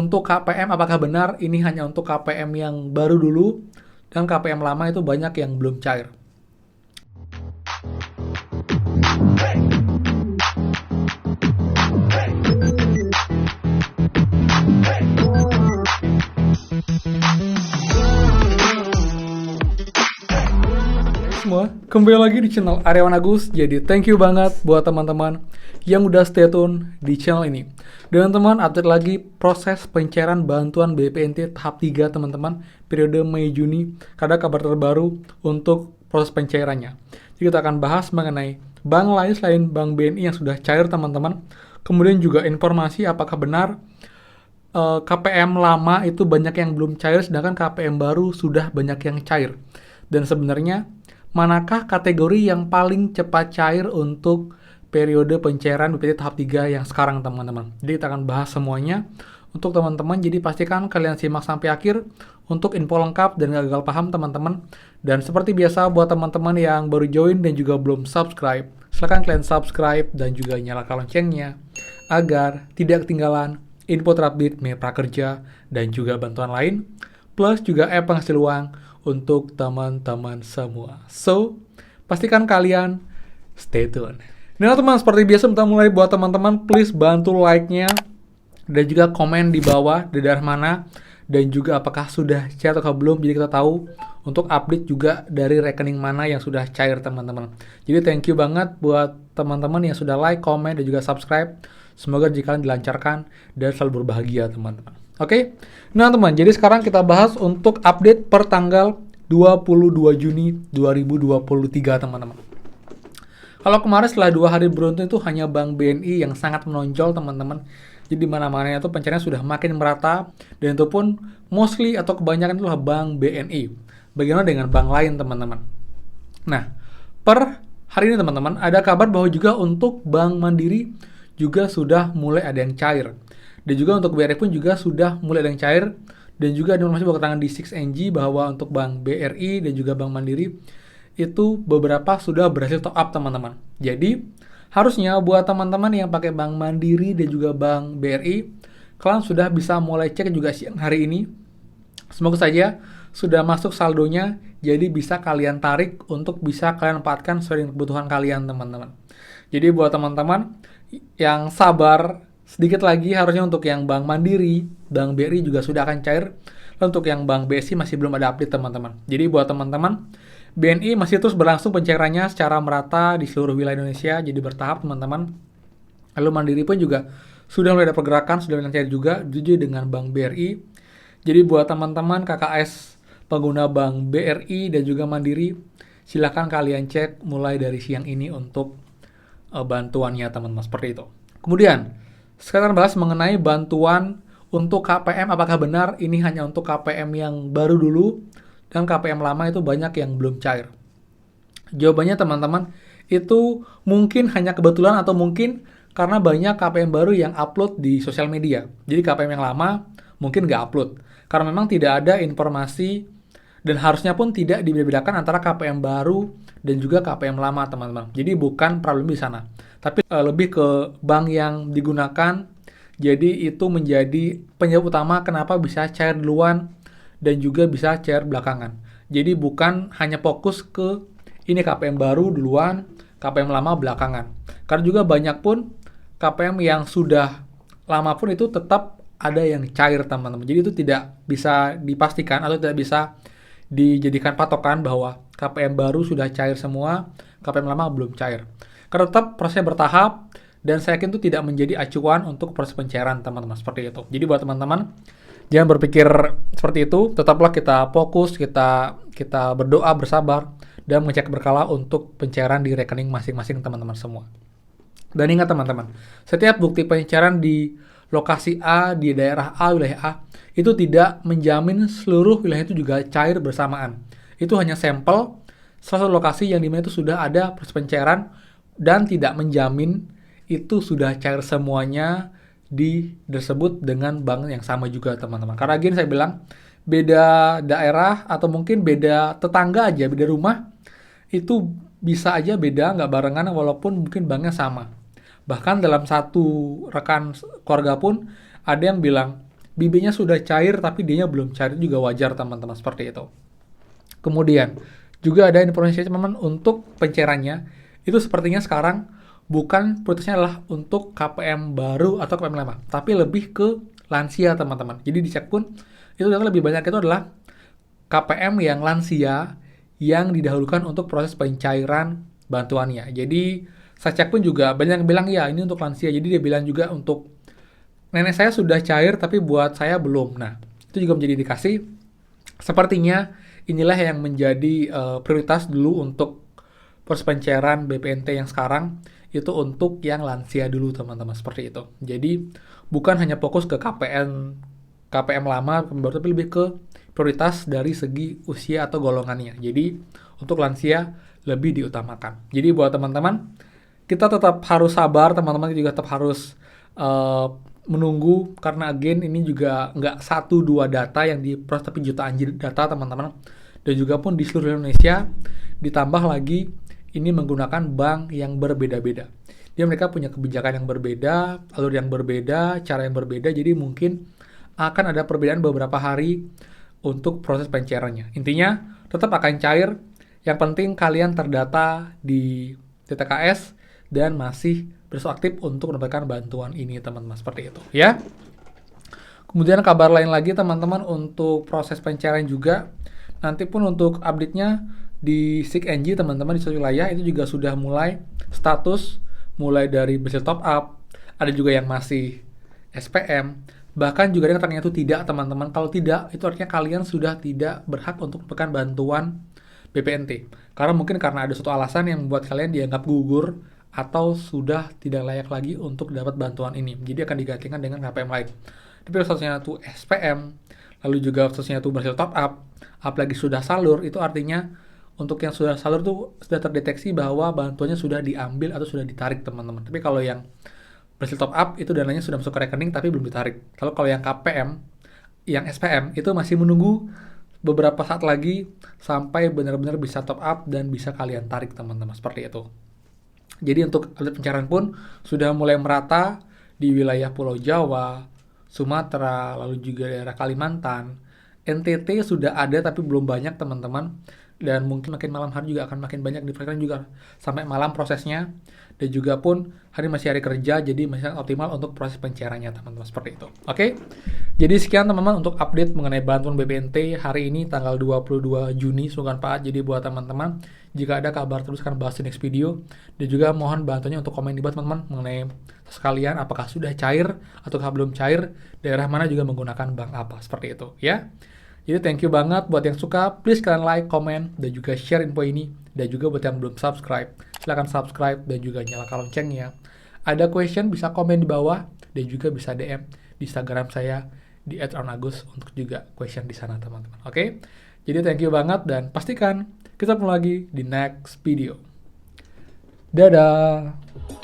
Untuk KPM, apakah benar ini hanya untuk KPM yang baru dulu, dan KPM lama itu banyak yang belum cair? Semua, kembali lagi di channel Aryawan Agus. Jadi thank you banget buat teman-teman yang udah stay tune di channel ini. Dan teman-teman, update lagi proses pencairan bantuan BPNT tahap 3 teman-teman, periode Mei Juni. Ada kabar terbaru untuk proses pencairannya. Jadi kita akan bahas mengenai bank lain selain Bank BNI yang sudah cair teman-teman. Kemudian juga informasi apakah benar KPM lama itu banyak yang belum cair, sedangkan KPM baru sudah banyak yang cair. Dan sebenarnya manakah kategori yang paling cepat cair untuk periode pencairan BPNT tahap 3 yang sekarang teman-teman. Jadi kita akan bahas semuanya untuk teman-teman, jadi pastikan kalian simak sampai akhir untuk info lengkap dan gak gagal paham teman-teman. Dan seperti biasa buat teman-teman yang baru join dan juga belum subscribe, silahkan kalian subscribe dan juga nyalakan loncengnya agar tidak ketinggalan info terupdate mengenai prakerja dan juga bantuan lain, plus juga penghasil uang untuk teman-teman semua. So, pastikan kalian stay tune. Nah teman, seperti biasa kita mulai. Buat teman-teman, please bantu like-nya dan juga komen di bawah dari daerah mana dan juga apakah sudah cair atau belum, jadi kita tahu untuk update juga dari rekening mana yang sudah cair teman-teman. Jadi thank you banget buat teman-teman yang sudah like, komen, dan juga subscribe. Semoga jika kalian dilancarkan dan selalu berbahagia teman-teman. Oke, nah teman, jadi sekarang kita bahas untuk update per tanggal 22 Juni 2023 teman-teman. Kalau kemarin setelah 2 hari beruntun itu hanya Bank BNI yang sangat menonjol teman-teman. Jadi mana-mana itu pencarian sudah makin merata, dan itu pun mostly atau kebanyakan itulah Bank BNI. Bagaimana dengan bank lain teman-teman? Nah, per hari ini teman-teman ada kabar bahwa juga untuk Bank Mandiri juga sudah mulai ada yang cair. Dan juga untuk BRI pun juga sudah mulai ada yang cair. Dan juga ada informasi bahwa keterangan di 6NG bahwa untuk Bank BRI dan juga Bank Mandiri itu beberapa sudah berhasil top up teman-teman. Jadi harusnya buat teman-teman yang pakai Bank Mandiri dan juga Bank BRI, kalian sudah bisa mulai cek juga siang hari ini. Semoga saja sudah masuk saldonya, jadi bisa kalian tarik untuk bisa kalian manfaatkan sesuai dengan kebutuhan kalian teman-teman. Jadi buat teman-teman yang sabar, sedikit lagi harusnya untuk yang Bank Mandiri, Bank BRI juga sudah akan cair. Lalu untuk yang Bank BSI masih belum ada update teman-teman. Jadi buat teman-teman, BNI masih terus berlangsung pencairannya secara merata di seluruh wilayah Indonesia, jadi bertahap teman-teman. Lalu Mandiri pun juga sudah mulai ada pergerakan, sudah mulai cair juga, jujur dengan Bank BRI. Jadi buat teman-teman KKS pengguna Bank BRI dan juga Mandiri, silakan kalian cek mulai dari siang ini untuk bantuannya teman-teman, seperti itu. Kemudian, sekarang bahas mengenai bantuan untuk KPM, apakah benar ini hanya untuk KPM yang baru dulu, dan KPM lama itu banyak yang belum cair. Jawabannya teman-teman, itu mungkin hanya kebetulan atau mungkin karena banyak KPM baru yang upload di sosial media. Jadi KPM yang lama mungkin nggak upload. Karena memang tidak ada informasi dan harusnya pun tidak dibedakan antara KPM baru dan juga KPM lama teman-teman. Jadi bukan problem di sana. Tapi lebih ke bank yang digunakan. Jadi itu menjadi penyebab utama kenapa bisa cair duluan dan juga bisa cair belakangan. Jadi bukan hanya fokus ke ini KPM baru duluan, KPM lama belakangan. Karena juga banyak pun KPM yang sudah lama pun itu tetap ada yang cair teman-teman. Jadi itu tidak bisa dipastikan atau tidak bisa dijadikan patokan bahwa KPM baru sudah cair semua, KPM lama belum cair. Karena tetap prosesnya bertahap dan saya yakin itu tidak menjadi acuan untuk proses pencairan teman-teman, seperti itu. Jadi buat teman-teman, jangan berpikir seperti itu, tetaplah kita fokus, kita berdoa, bersabar, dan mengecek berkala untuk pencairan di rekening masing-masing teman-teman semua. Dan ingat teman-teman, setiap bukti pencairan di lokasi A, di daerah A, wilayah A, itu tidak menjamin seluruh wilayah itu juga cair bersamaan. Itu hanya sampel, salah satu lokasi yang dimana itu sudah ada proses pencairan, dan tidak menjamin itu sudah cair semuanya di tersebut dengan bank yang sama juga teman-teman. Karena gini saya bilang, beda daerah atau mungkin beda tetangga aja, beda rumah, itu bisa aja beda, nggak barengan walaupun mungkin banknya sama. Bahkan dalam satu rekan keluarga pun ada yang bilang, BB-nya sudah cair tapi D-nya belum cair, itu juga wajar teman-teman, seperti itu. Kemudian juga ada informasi teman-teman untuk pencairannya, itu sepertinya sekarang bukan prioritasnya adalah untuk KPM baru atau KPM lama, tapi lebih ke lansia teman-teman. Jadi dicek pun itu ternyata lebih banyak itu adalah KPM yang lansia yang didahulukan untuk proses pencairan bantuannya. Jadi saya cek pun juga banyak yang bilang ya ini untuk lansia. Jadi dia bilang juga untuk nenek saya sudah cair tapi buat saya belum. Nah, itu juga menjadi indikasi sepertinya inilah yang menjadi prioritas dulu untuk proses pencairan BPNT yang sekarang itu untuk yang lansia dulu teman-teman, seperti itu. Jadi bukan hanya fokus ke KPM lama baru, tapi lebih ke prioritas dari segi usia atau golongannya. Jadi untuk lansia lebih diutamakan. Jadi buat teman-teman, kita tetap harus sabar, teman-teman juga tetap harus menunggu, karena again ini juga nggak 1-2 data yang diproses, tapi jutaan data teman-teman. Dan juga pun di seluruh Indonesia, ditambah lagi ini menggunakan bank yang berbeda-beda. Dia mereka punya kebijakan yang berbeda, alur yang berbeda, cara yang berbeda, jadi mungkin akan ada perbedaan beberapa hari untuk proses pencairannya. Intinya, tetap akan cair. Yang penting kalian terdata di TTKS dan masih beraktif untuk mendapatkan bantuan ini, teman-teman. Seperti itu, ya. Kemudian kabar lain lagi, teman-teman, untuk proses pencairan juga. Nanti pun untuk update-nya di SIG-NG, teman-teman, di suatu wilayah itu juga sudah mulai status, mulai dari berhasil top up, ada juga yang masih SPM, bahkan juga ada yang ternyata itu tidak, teman-teman. Kalau tidak, itu artinya kalian sudah tidak berhak untuk mendapatkan bantuan BPNT. Karena mungkin karena ada suatu alasan yang membuat kalian dianggap gugur atau sudah tidak layak lagi untuk dapat bantuan ini. Jadi akan digantikan dengan KPM lain. Tapi kalau statusnya itu SPM, lalu juga statusnya itu berhasil top up, apalagi sudah salur, itu artinya untuk yang sudah salur tuh sudah terdeteksi bahwa bantuannya sudah diambil atau sudah ditarik, teman-teman. Tapi kalau yang berhasil top up itu dananya sudah masuk ke rekening tapi belum ditarik. Kalau yang KPM, yang SPM itu masih menunggu beberapa saat lagi sampai benar-benar bisa top up dan bisa kalian tarik, teman-teman, seperti itu. Jadi untuk update pencairan pun sudah mulai merata di wilayah Pulau Jawa, Sumatera, lalu juga daerah Kalimantan. NTT sudah ada tapi belum banyak, teman-teman. Dan mungkin makin malam hari juga akan makin banyak, diperkirakan juga sampai malam prosesnya. Dan juga pun hari masih hari kerja, jadi masih optimal untuk proses pencairannya, teman-teman, seperti itu. Oke? Jadi sekian, teman-teman, untuk update mengenai bantuan BPNT hari ini tanggal 22 Juni 2024. Jadi buat teman-teman, jika ada kabar terus akan bahas di next video. Dan juga mohon bantuannya untuk komen di bawah, teman-teman, mengenai sekalian apakah sudah cair atau belum cair, daerah mana juga menggunakan bank apa, seperti itu, ya. Jadi thank you banget buat yang suka, please kalian like, komen, dan juga share info ini. Dan juga buat yang belum subscribe, silahkan subscribe dan juga nyalakan loncengnya. Ada question bisa komen di bawah, dan juga bisa DM di Instagram saya di @ronAgus untuk juga question di sana, teman-teman. Oke? Jadi thank you banget, dan pastikan kita ketemu lagi di next video. Dadah!